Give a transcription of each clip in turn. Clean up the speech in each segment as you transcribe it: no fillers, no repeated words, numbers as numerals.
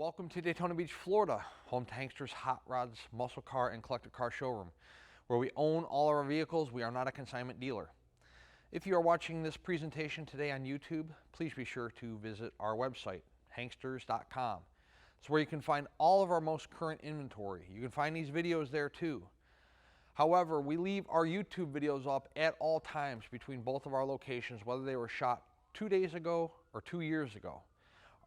Welcome to Daytona Beach, Florida, home to Hankster's Hot Rods, Muscle Car, and Collector Car Showroom, where we own all of our vehicles. We are not a consignment dealer. If you are watching this presentation today on YouTube, please be sure to visit our website, hanksters.com. It's where you can find all of our most current inventory. You can find these videos there too. However, we leave our YouTube videos up at all times between both of our locations, whether they were shot 2 days ago or 2 years ago.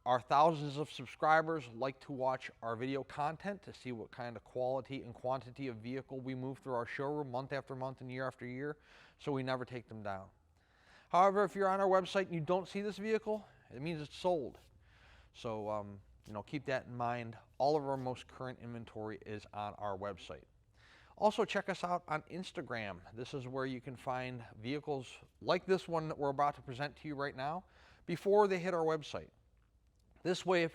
Our thousands of subscribers like to watch our video content to see what kind of quality and quantity of vehicle we move through our showroom month after month and year after year, so we never take them down. However, if you're on our website and you don't see this vehicle, it means it's sold. So, keep that in mind. All of our most current inventory is on our website. Also, check us out on Instagram. This is where you can find vehicles like this one that we're about to present to you right now before they hit our website. This way, if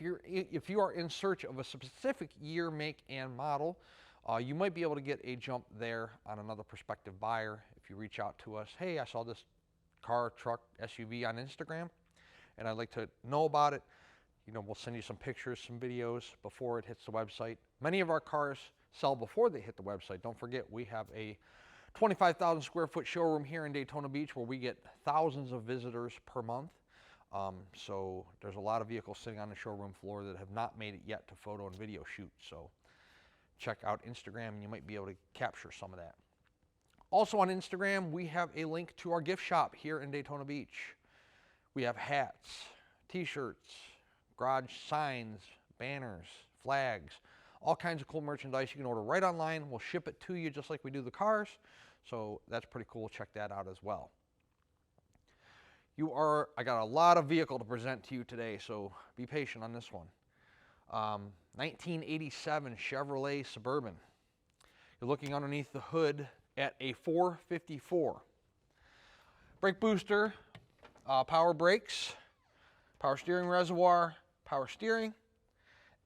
you are in search of a specific year, make, and model, you might be able to get a jump there on another prospective buyer. If you reach out to us, hey, I saw this car, truck, SUV on Instagram, and I'd like to know about it. We'll send you some pictures, some videos before it hits the website. Many of our cars sell before they hit the website. Don't forget, we have a 25,000 square foot showroom here in Daytona Beach where we get thousands of visitors per month. So there's a lot of vehicles sitting on the showroom floor that have not made it yet to photo and video shoot. So check out Instagram and you might be able to capture some of that. Also on Instagram, we have a link to our gift shop here in Daytona Beach. We have hats, t-shirts, garage signs, banners, flags, all kinds of cool merchandise you can order right online. We'll ship it to you just like we do the cars. So that's pretty cool. Check that out as well. I got a lot of vehicle to present to you today, so be patient on this one. 1987 Chevrolet Suburban. You're looking underneath the hood at a 454. Brake booster, power brakes, power steering reservoir, power steering,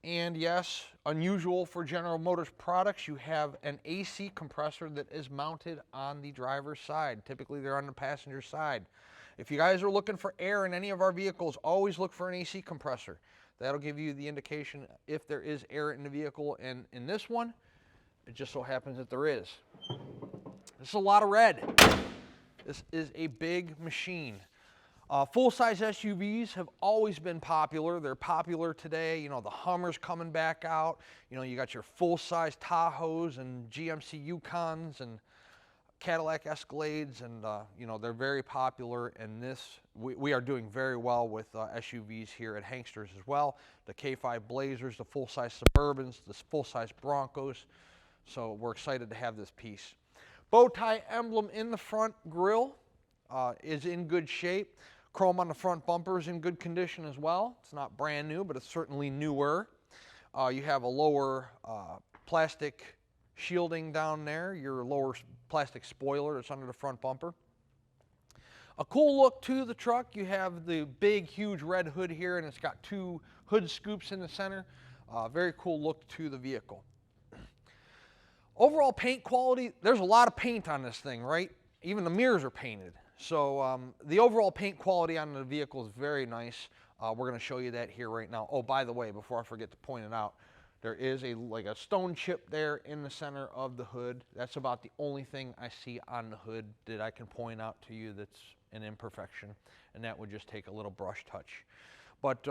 and yes, unusual for General Motors products, you have an AC compressor that is mounted on the driver's side. Typically, they're on the passenger side. If you guys are looking for air in any of our vehicles, always look for an AC compressor. That'll give you the indication if there is air in the vehicle, and in this one, it just so happens that there is. This is a lot of red. This is a big machine. Full-size SUVs have always been popular. They're popular today. The Hummer's coming back out. You got your full-size Tahoes and GMC Yukons and Cadillac Escalades, and they're very popular. And we are doing very well with SUVs here at Hanksters as well. The K5 Blazers, the full-size Suburbans, the full-size Broncos. So we're excited to have this piece. Bow tie emblem in the front grille is in good shape. Chrome on the front bumper is in good condition as well. It's not brand new, but it's certainly newer. You have a lower plastic shielding down there, your lower plastic spoiler that's under the front bumper. A cool look to the truck. You have the big, huge red hood here, and it's got two hood scoops in the center. Very cool look to the vehicle. Overall paint quality, there's a lot of paint on this thing, right? Even the mirrors are painted. So the overall paint quality on the vehicle is very nice. We're going to show you that here right now. Oh, by the way, before I forget to point it out, there is a stone chip there in the center of the hood. That's about the only thing I see on the hood that I can point out to you that's an imperfection, and that would just take a little brush touch. But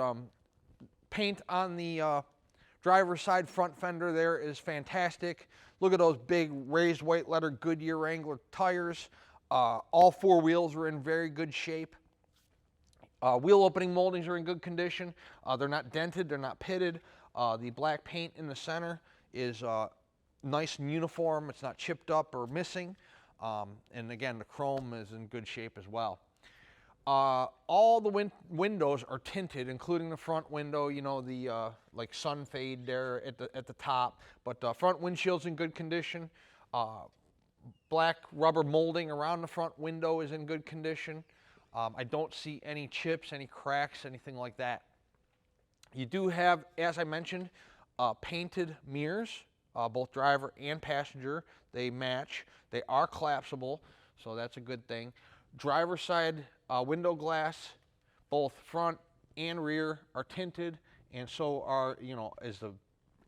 paint on the driver's side front fender there is fantastic. Look at those big raised white letter Goodyear Wrangler tires. All four wheels are in very good shape. Wheel opening moldings are in good condition. They're not dented, they're not pitted. The black paint in the center is nice and uniform. It's not chipped up or missing. And again, the chrome is in good shape as well. All the windows are tinted, including the front window, the like sun fade there at the top. But front windshield's in good condition. Black rubber molding around the front window is in good condition. I don't see any chips, any cracks, anything like that. You do have, as I mentioned, painted mirrors, both driver and passenger. They match. They are collapsible, so that's a good thing. Driver side window glass, both front and rear, are tinted and so are, is the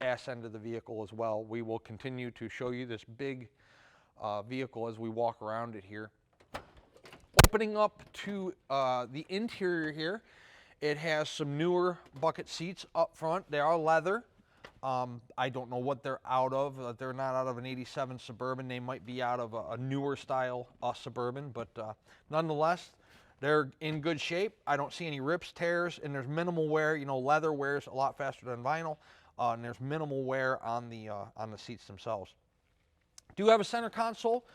ass end of the vehicle as well. We will continue to show you this big vehicle as we walk around it here. Opening up to the interior here, it has some newer bucket seats up front. They are leather. I don't know what they're out of. They're not out of an 87 Suburban. They might be out of a newer style Suburban, but nonetheless, they're in good shape. I don't see any rips, tears, and there's minimal wear. Leather wears a lot faster than vinyl, and there's minimal wear on the seats themselves. Do have a center console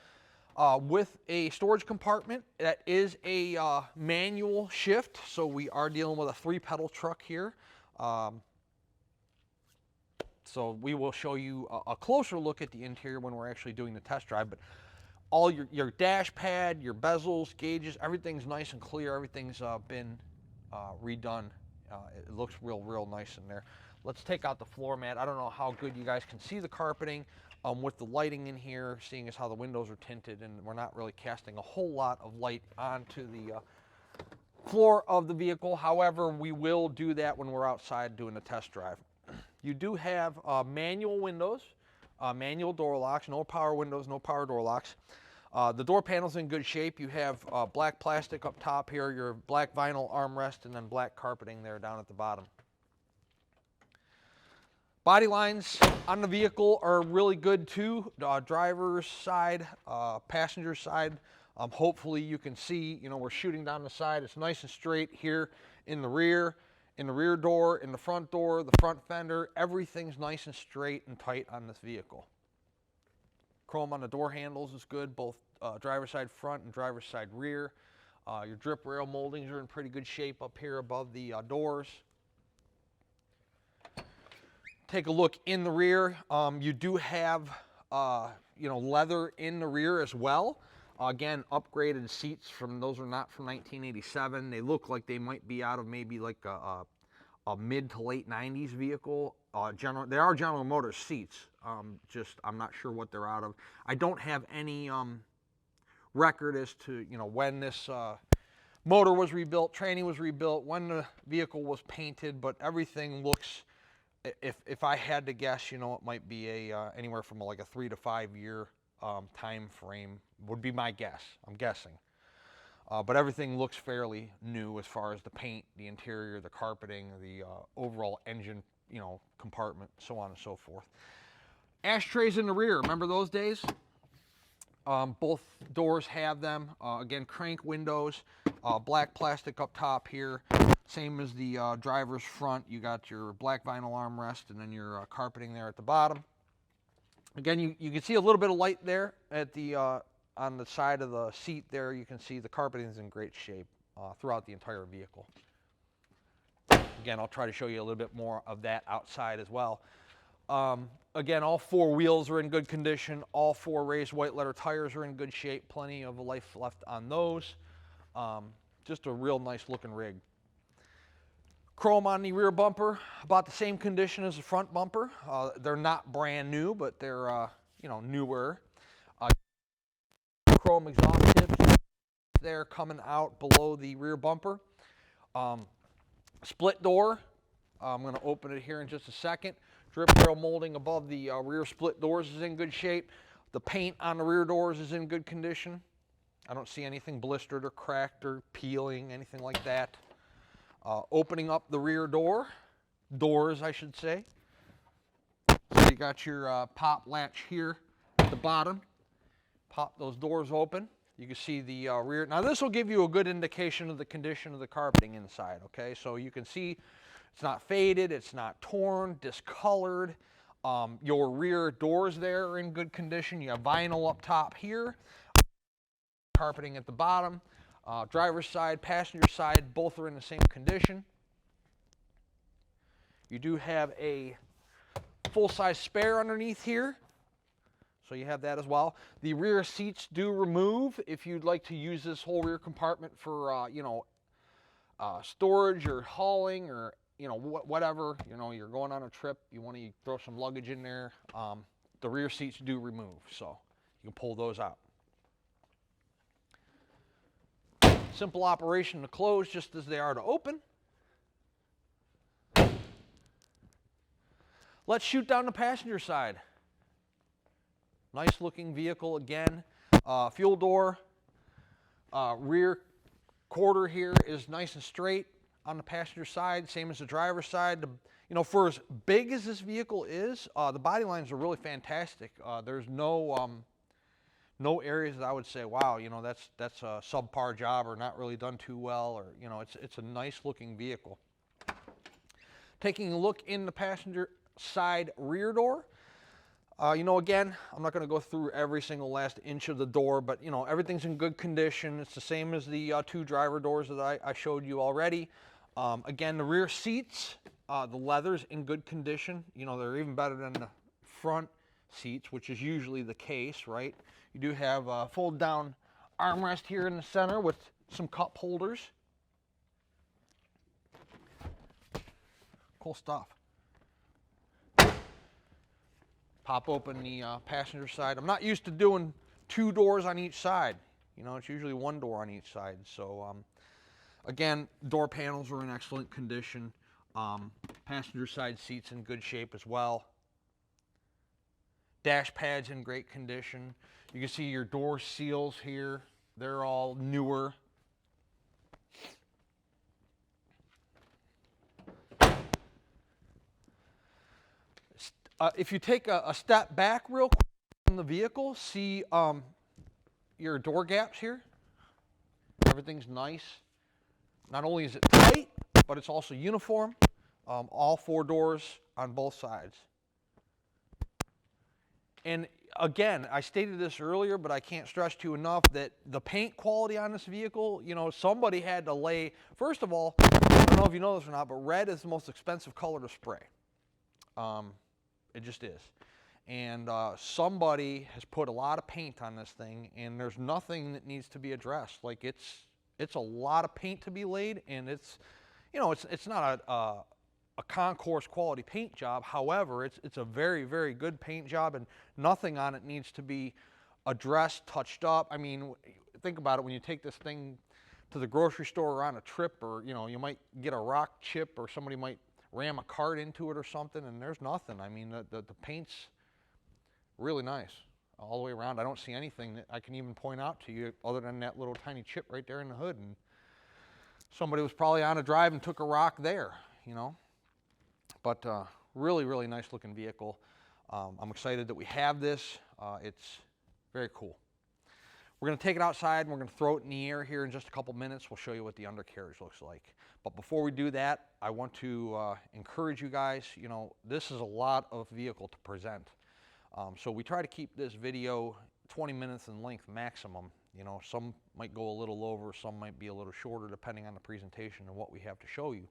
with a storage compartment. That is a manual shift, so we are dealing with a 3-pedal truck here. So we will show you a closer look at the interior when we're actually doing the test drive. But all your dash pad, your bezels, gauges, everything's nice and clear. Everything's been redone. It looks real nice in there. Let's take out the floor mat. I don't know how good you guys can see the carpeting with the lighting in here, seeing as how the windows are tinted and we're not really casting a whole lot of light onto the floor of the vehicle. However, we will do that when we're outside doing the test drive. You do have manual windows, manual door locks, no power windows, no power door locks. The door panel's in good shape. You have black plastic up top here, your black vinyl armrest, and then black carpeting there down at the bottom. Body lines on the vehicle are really good too. Driver's side, passenger side. Hopefully you can see, we're shooting down the side. It's nice and straight here in the rear door, in the front door, the front fender. Everything's nice and straight and tight on this vehicle. Chrome on the door handles is good, both driver's side front and driver's side rear. Your drip rail moldings are in pretty good shape up here above the doors. Take a look in the rear. You do have, leather in the rear as well. Again, upgraded seats those are not from 1987. They look like they might be out of maybe like a mid to late 90s vehicle. They are General Motors seats. I'm not sure what they're out of. I don't have any record as to, when this motor was rebuilt, training was rebuilt, when the vehicle was painted, but everything looks, if I had to guess, it might be anywhere from like a 3 to 5 year time frame would be my guess. I'm guessing. But everything looks fairly new as far as the paint, the interior, the carpeting, the overall engine, compartment, so on and so forth. Ashtrays in the rear, remember those days? Both doors have them. Again, crank windows, black plastic up top here. Same as the driver's front. You got your black vinyl armrest and then your carpeting there at the bottom. Again, you can see a little bit of light there at the on the side of the seat there. You can see the carpeting is in great shape throughout the entire vehicle. Again, I'll try to show you a little bit more of that outside as well. Again, all 4 wheels are in good condition. All 4 raised white letter tires are in good shape. Plenty of life left on those. Just a real nice looking rig. Chrome on the rear bumper, about the same condition as the front bumper. They're not brand new, but they're newer. Chrome exhaust tips there coming out below the rear bumper. Split door. I'm going to open it here in just a second. Drip rail molding above the rear split doors is in good shape. The paint on the rear doors is in good condition. I don't see anything blistered or cracked or peeling, anything like that. Opening up the rear doors, I should say. So you got your pop latch here at the bottom. Pop those doors open. You can see the rear. Now this will give you a good indication of the condition of the carpeting inside, okay? So you can see it's not faded, it's not torn, discolored. Your rear doors there are in good condition. You have vinyl up top here. Carpeting at the bottom. Driver's side, passenger side, both are in the same condition. You do have a full-size spare underneath here, so you have that as well. The rear seats do remove if you'd like to use this whole rear compartment for, storage or hauling or, whatever. You're going on a trip, you want to throw some luggage in there. The rear seats do remove, so you can pull those out. Simple operation to close just as they are to open. Let's shoot down the passenger side. Nice looking vehicle again. Fuel door, rear quarter here is nice and straight on the passenger side, same as the driver's side. You know, for as big as this vehicle is, the body lines are really fantastic. There's no areas that I would say, wow, you know, that's a subpar job or not really done too well, or, you know, it's a nice looking vehicle. Taking a look in the passenger side rear door, you know, again, I'm not going to go through every single last inch of the door, but, you know, everything's in good condition. It's the same as the two driver doors that I showed you already. Again, the rear seats, the leather's in good condition. You know, they're even better than the front seats, which is usually the case, right? You do have a fold down armrest here in the center with some cup holders. Cool stuff. Pop open the passenger side. I'm not used to doing two doors on each side. You know, it's usually one door on each side. So, again, door panels are in excellent condition. Passenger side seats in good shape as well. Dash pads in great condition. You can see your door seals here. They're all newer. If you take a step back real quick from the vehicle, see your door gaps here. Everything's nice. Not only is it tight, but it's also uniform. All four doors on both sides. And again, I stated this earlier, but I can't stress to you enough that the paint quality on this vehicle, you know, somebody had to lay, first of all, I don't know if you know this or not, but red is the most expensive color to spray. It just is. And somebody has put a lot of paint on this thing, and there's nothing that needs to be addressed. Like, it's a lot of paint to be laid, and it's, you know, it's not a concourse quality paint job. However, it's a very, very good paint job, and nothing on it needs to be addressed, touched up. I mean, think about it. When you take this thing to the grocery store or on a trip, or, you know, you might get a rock chip, or somebody might ram a cart into it or something, and there's nothing. I mean, the paint's really nice all the way around. I don't see anything that I can even point out to you other than that little tiny chip right there in the hood, and somebody was probably on a drive and took a rock there, you know. But really, really nice looking vehicle. I'm excited that we have this. It's very cool. We're going to take it outside and we're going to throw it in the air here in just a couple minutes. We'll show you what the undercarriage looks like. But before we do that, I want to encourage you guys. You know, this is a lot of vehicle to present. So we try to keep this video 20 minutes in length maximum. You know, some might go a little over, some might be a little shorter depending on the presentation and what we have to show you.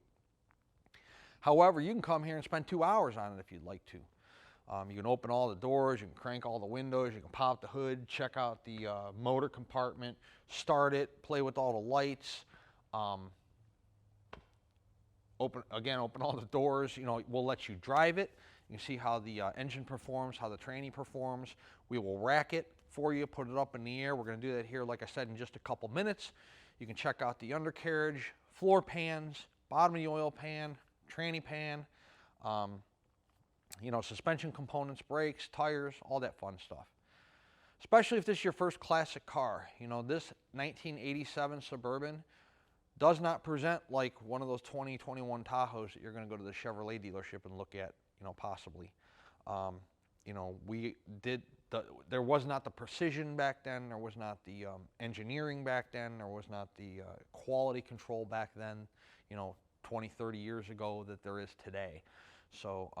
However, you can come here and spend 2 hours on it if you'd like to. You can open all the doors, you can crank all the windows, you can pop the hood, check out the motor compartment, start it, play with all the lights. Open all the doors. You know, we'll let you drive it. You can see how the engine performs, how the tranny performs. We will rack it for you, put it up in the air. We're going to do that here, like I said, in just a couple minutes. You can check out the undercarriage, floor pans, bottom of the oil pan, tranny pan, you know, suspension components, brakes, tires, all that fun stuff. Especially if this is your first classic car. You know, this 1987 Suburban does not present like one of those 2021 Tahoes that you're going to go to the Chevrolet dealership and look at, you know, possibly. You know, there was not the precision back then, there was not the engineering back then, there was not the quality control back then, you know, 20, 30 years ago that there is today. So,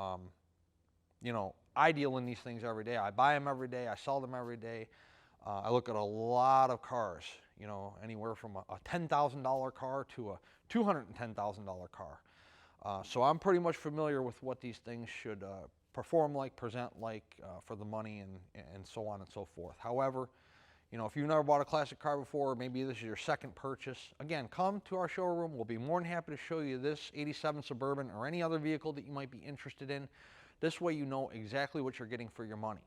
you know, I deal in these things every day. I buy them every day. I sell them every day. I look at a lot of cars, you know, anywhere from a $10,000 car to a $210,000 car. So I'm pretty much familiar with what these things should perform like, present like, for the money, and so on and so forth. However, you know, if you've never bought a classic car before, maybe this is your second purchase, again, come to our showroom. We'll be more than happy to show you this 87 Suburban or any other vehicle that you might be interested in. This way you know exactly what you're getting for your money.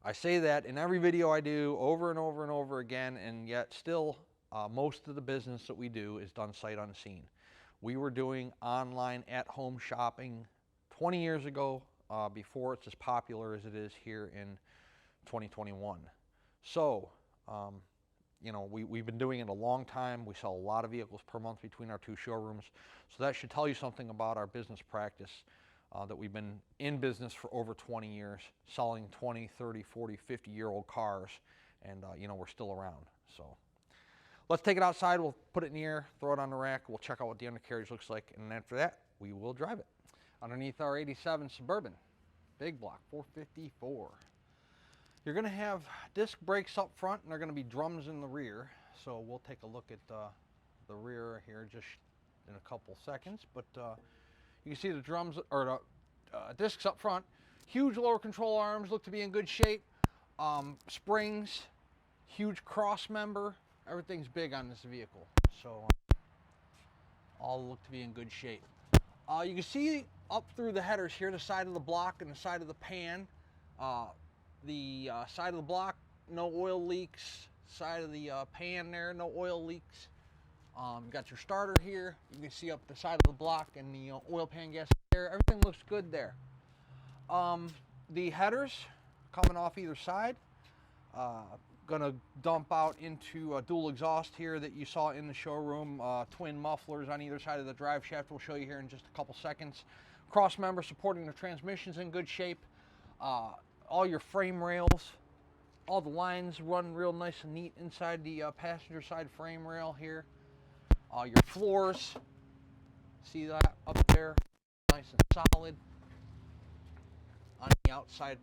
I say that in every video I do over and over and over again, and yet still most of the business that we do is done sight unseen. We were doing online at-home shopping 20 years ago, before it's as popular as it is here in 2021. So, you know, we've been doing it a long time. We sell a lot of vehicles per month between our two showrooms. So that should tell you something about our business practice, that we've been in business for over 20 years, selling 20, 30, 40, 50-year-old cars, and, you know, we're still around. So let's take it outside. We'll put it in the air, throw it on the rack. We'll check out what the undercarriage looks like, and after that, we will drive it. Underneath our 87 Suburban, big block, 454. You're going to have disc brakes up front, and they're going to be drums in the rear. So we'll take a look at the rear here just in a couple seconds. But you can see the drums, or the discs up front. Huge lower control arms, look to be in good shape. Springs, huge cross member. Everything's big on this vehicle. So all look to be in good shape. You can see up through the headers here, the side of the block and the side of the pan. The side of the block, no oil leaks. Side of the pan there, no oil leaks. You got your starter here. You can see up the side of the block and the oil pan gasket there. Everything looks good there. The headers coming off either side. Gonna dump out into a dual exhaust here that you saw in the showroom. Twin mufflers on either side of the drive shaft. We'll show you here in just a couple seconds. Cross member supporting the transmission's in good shape. All your frame rails, all the lines run real nice and neat inside the passenger side frame rail here. Your floors, see that up there, nice and solid. On the outside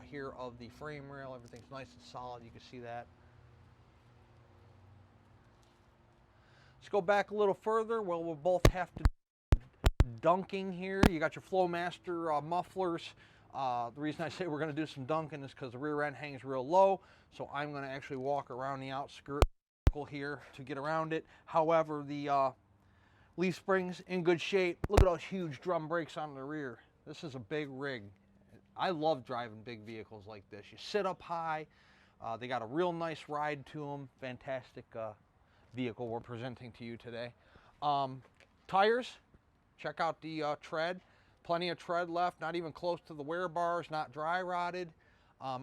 here of the frame rail, everything's nice and solid. You can see that. Let's go back a little further. Well, we'll both have to do dunking here. You got your Flowmaster mufflers. The reason I say we're going to do some dunking is because the rear end hangs real low, so I'm going to actually walk around the outskirt here to get around it. However, the leaf springs in good shape. Look at those huge drum brakes on the rear. This is a big rig. I love driving big vehicles like this. You sit up high. They got a real nice ride to them. Fantastic vehicle we're presenting to you today. Tires, check out the tread. Plenty of tread left, not even close to the wear bars, not dry rotted.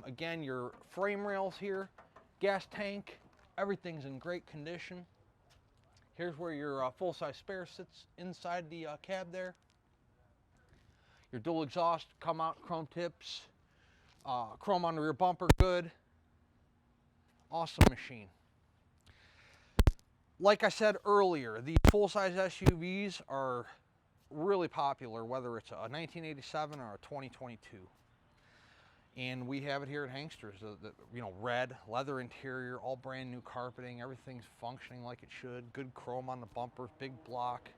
Again, your frame rails here, gas tank, everything's in great condition. Here's where your full-size spare sits inside the cab there. Your dual exhaust come out, chrome tips, chrome on the rear bumper, good. Awesome machine. Like I said earlier, the full-size SUVs are really popular, whether it's a 1987 or a 2022. And we have it here at Hanksters, you know, red, leather interior, all brand new carpeting, everything's functioning like it should, good chrome on the bumpers, big block,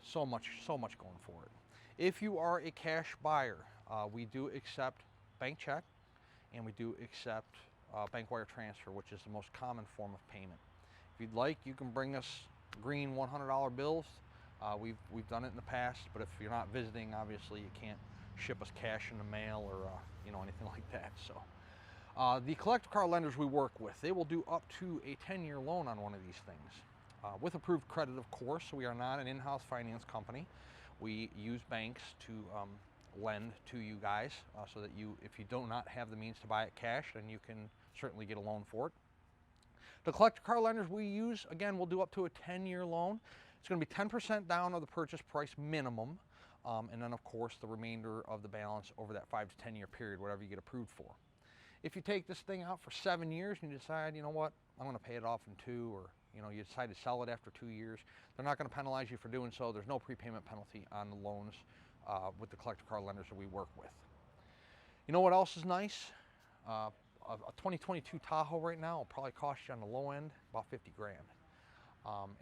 so much going for it. If you are a cash buyer, we do accept bank check, and we do accept bank wire transfer, which is the most common form of payment. If you'd like, you can bring us green $100 bills. We've done it in the past, but if you're not visiting, obviously you can't ship us cash in the mail or you know, anything like that. So the collector car lenders we work with, they will do up to a 10-year loan on one of these things, with approved credit, of course. So we are not an in-house finance company. We use banks to lend to you guys, so that if you do not have the means to buy it cash, then you can certainly get a loan for it. The collector car lenders we use, again, will do up to a 10-year loan. It's going to be 10% down of the purchase price minimum, and then, of course, the remainder of the balance over that 5 to 10-year period, whatever you get approved for. If you take this thing out for 7 years and you decide, you know what, I'm going to pay it off in 2, or you know, you decide to sell it after 2 years, they're not going to penalize you for doing so. There's no prepayment penalty on the loans with the collector car lenders that we work with. You know what else is nice? A 2022 Tahoe right now will probably cost you on the low end about 50 grand.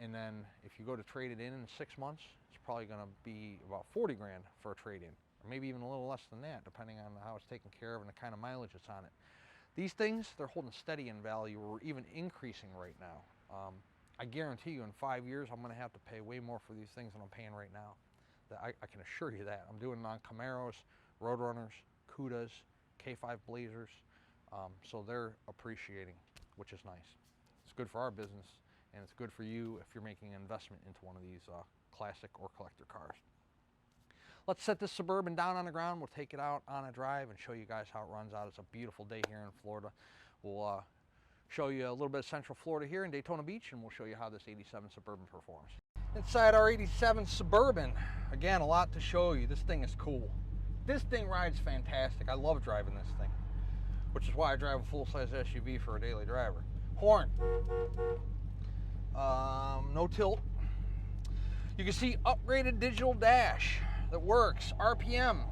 And then if you go to trade it in 6 months, it's probably going to be about 40 grand for a trade-in, or maybe even a little less than that, depending on how it's taken care of and the kind of mileage that's on it. These things, they're holding steady in value, or even increasing right now. I guarantee you in 5 years, I'm going to have to pay way more for these things than I'm paying right now. I can assure you that. I'm doing it on Camaros, Roadrunners, Cudas, K5 Blazers, so they're appreciating, which is nice. It's good for our business, and it's good for you if you're making an investment into one of these classic or collector cars. Let's set this Suburban down on the ground. We'll take it out on a drive and show you guys how it runs out. It's a beautiful day here in Florida. We'll show you a little bit of Central Florida here in Daytona Beach, and we'll show you how this 87 Suburban performs. Inside our 87 Suburban, again, a lot to show you. This thing is cool. This thing rides fantastic. I love driving this thing, which is why I drive a full-size SUV for a daily driver. Horn. No tilt. You can see upgraded digital dash that works. RPM.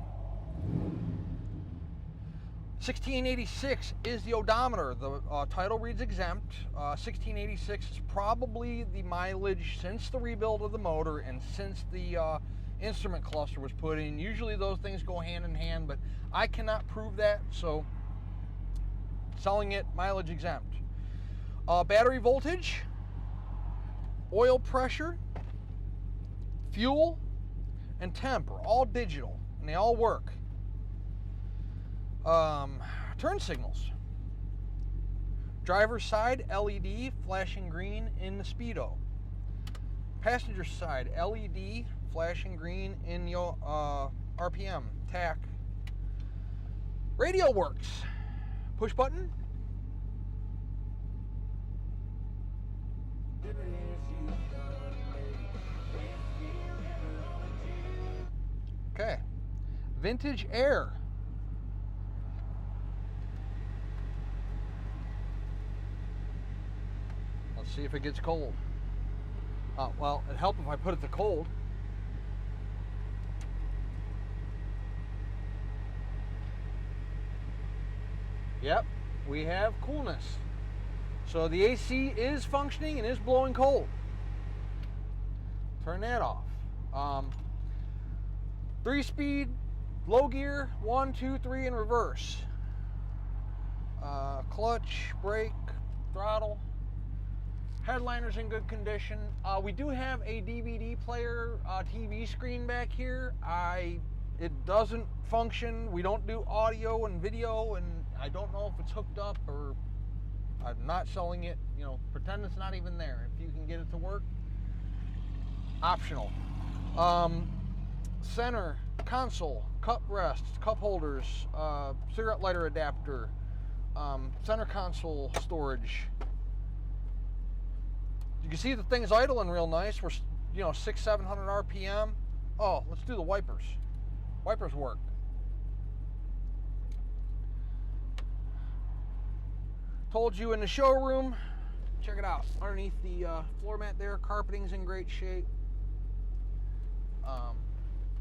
1686 is the odometer. The title reads exempt. 1686 is probably the mileage since the rebuild of the motor and since the instrument cluster was put in. Usually those things go hand in hand, but I cannot prove that, so selling it mileage exempt. Battery voltage, oil pressure, fuel, and temp are all digital, and they all work. Turn signals. Driver's side, LED flashing green in the speedo. Passenger side, LED flashing green in your RPM, TAC. Radio works. Push button. Okay. Vintage air. Let's see if it gets cold. Well, it'd help if I put it to cold. Yep, we have coolness. So the AC is functioning and is blowing cold. Turn that off. 3-speed, low gear, 1, 2, 3 in reverse. Clutch, brake, throttle. Headliner's in good condition. We do have a DVD player TV screen back here. It doesn't function. We don't do audio and video, and I don't know if it's hooked up or I'm not selling it. You know, pretend it's not even there. If you can get it to work, optional. Center console, cup rests, cup holders, cigarette lighter adapter, center console storage. You can see the thing's idling real nice. We're, 600-700 RPM. Oh, let's do the wipers. Wipers work. Told you in the showroom. Check it out. Underneath the floor mat there, carpeting's in great shape.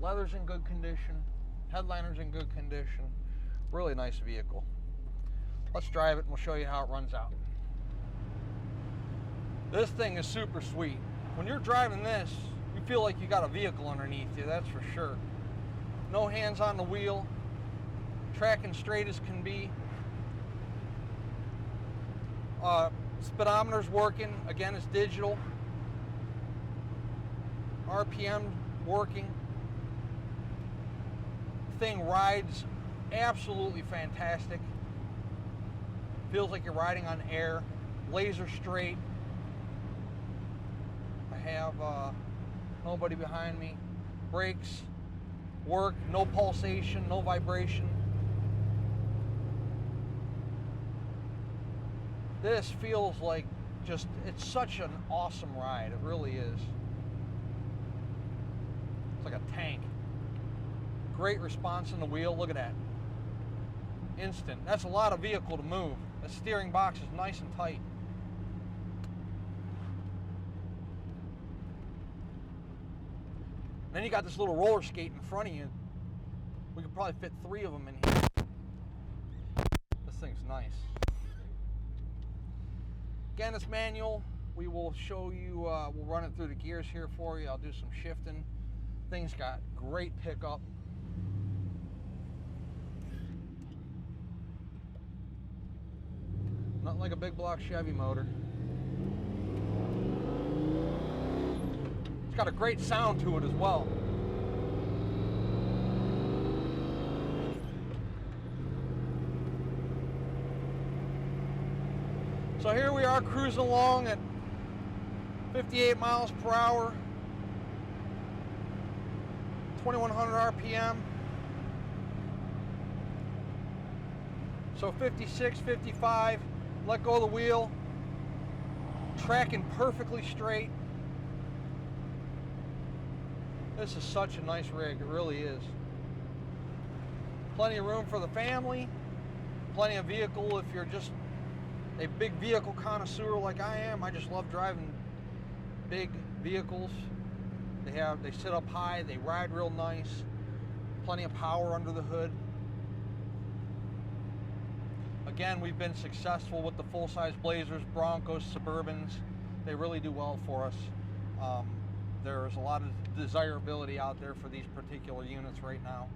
Leather's in good condition. Headliner's in good condition. Really nice vehicle. Let's drive it and we'll show you how it runs out. This thing is super sweet. When you're driving this, you feel like you got a vehicle underneath you, that's for sure. No hands on the wheel. Tracking straight as can be. Speedometer's working. Again, it's digital. RPM working. Thing rides absolutely fantastic. Feels like you're riding on air. Laser straight. I have nobody behind me. Brakes work. No pulsation, no vibration. This feels like it's such an awesome ride. It really is. It's like a tank. Great response in the wheel. Look at that. Instant. That's a lot of vehicle to move. The steering box is nice and tight. Then you got this little roller skate in front of you. We could probably fit 3 of them in here. This thing's nice. Again, it's manual. We will show you, we'll run it through the gears here for you. I'll do some shifting. Thing's got great pickup. Nothing like a big block Chevy motor. It's got a great sound to it as well. So here we are cruising along at 58 miles per hour. 2100 RPM. So 56, 55, let go of the wheel, tracking perfectly straight. This is such a nice rig, it really is. Plenty of room for the family, plenty of vehicle if you're just a big vehicle connoisseur like I am. I just love driving big vehicles. They sit up high, they ride real nice, plenty of power under the hood. Again, we've been successful with the full-size Blazers, Broncos, Suburbans. They really do well for us. There's a lot of desirability out there for these particular units right now.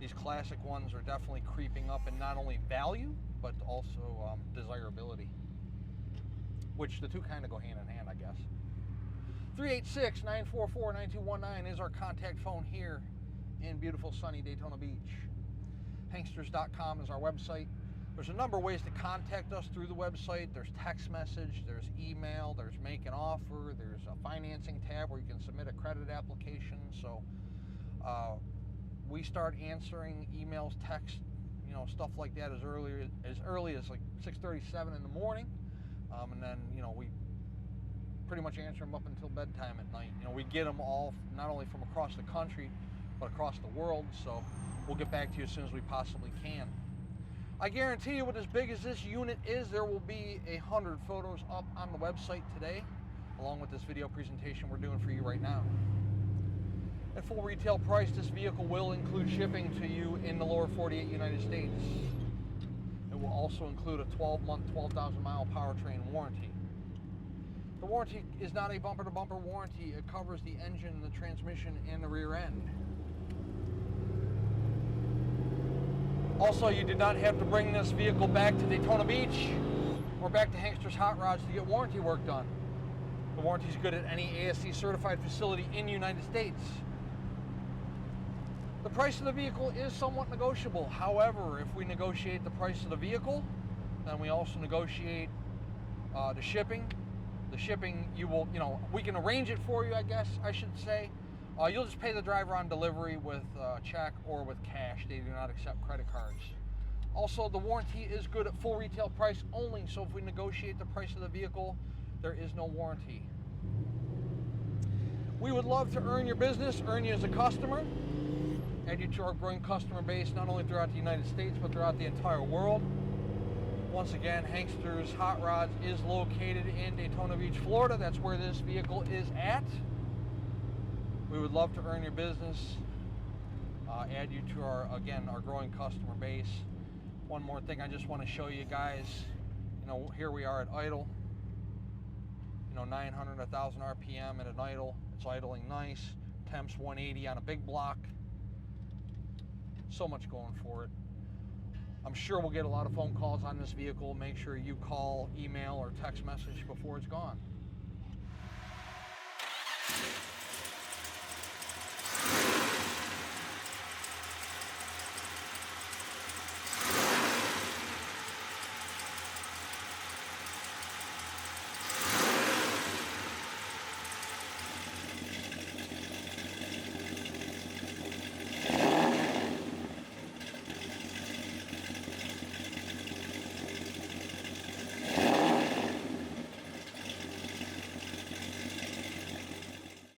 These classic ones are definitely creeping up in not only value, but also desirability, which the two kind of go hand in hand, I guess. 386-944-9219 is our contact phone here in beautiful sunny Daytona Beach. Hanksters.com is our website. There's a number of ways to contact us through the website. There's text message, there's email, there's make an offer, there's a financing tab where you can submit a credit application. So we start answering emails, text, stuff like that as early as like 6:37 in the morning, and then we pretty much answer them up until bedtime at night. We get them all not only from across the country but across the world. So we'll get back to you as soon as we possibly can. I guarantee you, with as big as this unit is, there will be 100 photos up on the website today, along with this video presentation we're doing for you right now. At full retail price, this vehicle will include shipping to you in the lower 48 United States. It will also include a 12-month, 12,000-mile powertrain warranty. The warranty is not a bumper-to-bumper warranty. It covers the engine, the transmission, and the rear end. Also, you did not have to bring this vehicle back to Daytona Beach or back to Hanksters Hot Rods to get warranty work done. The warranty is good at any ASC certified facility in the United States. The price of the vehicle is somewhat negotiable. However, if we negotiate the price of the vehicle, then we also negotiate the shipping. The shipping, we can arrange it for you, I guess I should say. You'll just pay the driver on delivery with check or with cash. They do not accept credit cards. Also, the warranty is good at full retail price only, so if we negotiate the price of the vehicle, there is no warranty. We would love to earn your business, earn you as a customer, add you to our growing customer base, not only throughout the United States, but throughout the entire world. Once again, Hanksters Hot Rods is located in Daytona Beach, Florida. That's where this vehicle is at. We would love to earn your business, add you to our growing customer base. One more thing I just want to show you guys, here we are at idle, 900, 1,000 RPM at an idle. It's idling nice. Temps 180 on a big block. So much going for it. I'm sure we'll get a lot of phone calls on this vehicle. Make sure you call, email, or text message before it's gone.